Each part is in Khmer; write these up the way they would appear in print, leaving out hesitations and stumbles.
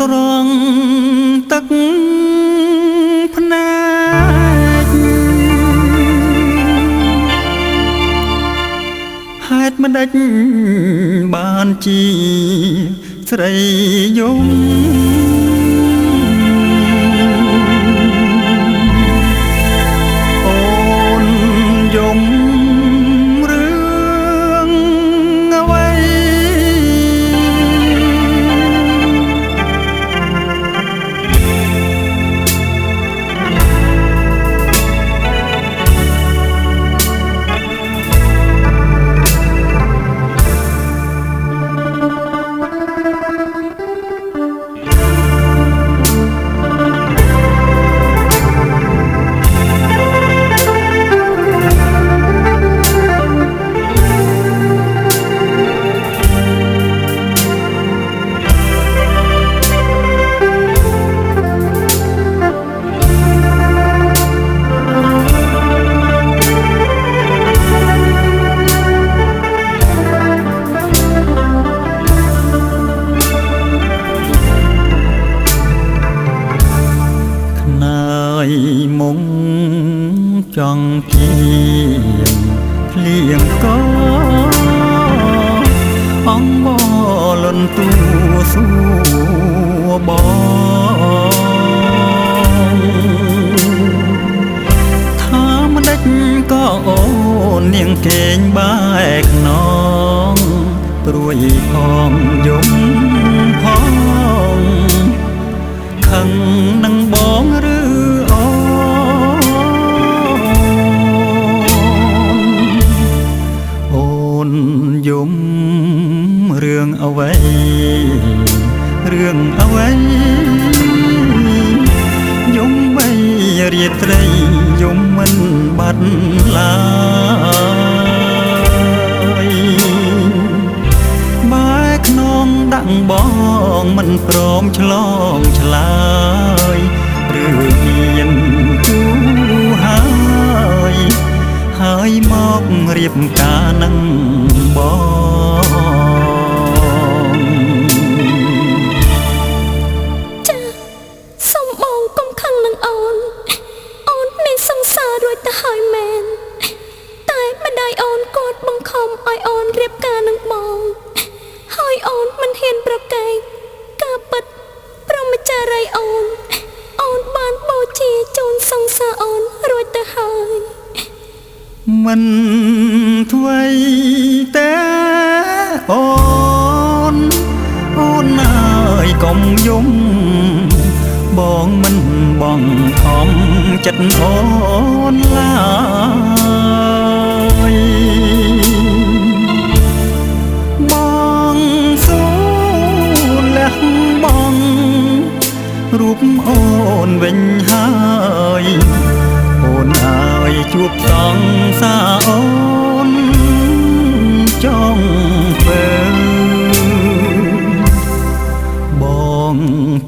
ស្រង់ទឹកភ្នែកហេតុមិនដេចបានជាស្រីយំអូនយំរឿងអ្វីមុងចង់គៀងភ្លៀងក៏អង្គបលន់ទូសួបងថាមិនដេចក៏អូននាងកេងបែកខ្នងព្រួយផងយំផងខឹងនឹងបងឬយំរឿងអ្វីរឿងអ្វីយំបីរាត្រីយំមិនបាត់ឡើយបែកខ្នងដាក់បងមិនព្រមឆ្លងឆ្លើយឬមានគូហើយមករៀបការនឹងបងចាសុំបងកុំខឹងនឹងអូនមានសង្សាររួចទៅហើយមែនតែម្ដាយអូនគាត់បង្ខំឲ្យអូនរៀបការនឹងបងហើយអូនមិនហ៊ានប្រកែកការពិតព្រមចារីអូនបានបូជាជូនសង្សារអូនរួចទៅហើយមិនថ្វីតែអូនអើយកុំយំបងមិនបងខំចិត្តអូនឡើយបងសូលះបងរូបអូនវិញហើយអូនអើយជួបសង្សារអូនចង់ធ្វើបង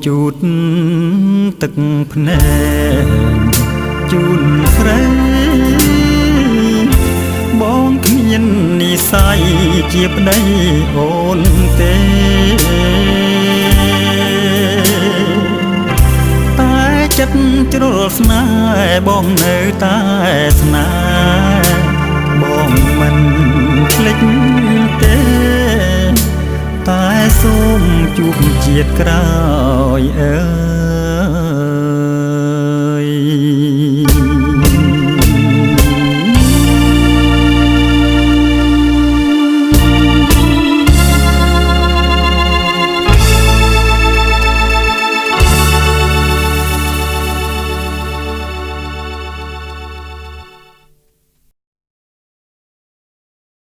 ជូតទឹកភ្នែកជូនស្រីបងគ្មាននិស្ស័យជាប្តីអូនទេចិត្តជ្រុលស្នេហ៍បងនៅតែស្នេហ៍បងមិនភ្លេចទេតែសូមជួបជាតិក្រោយអើ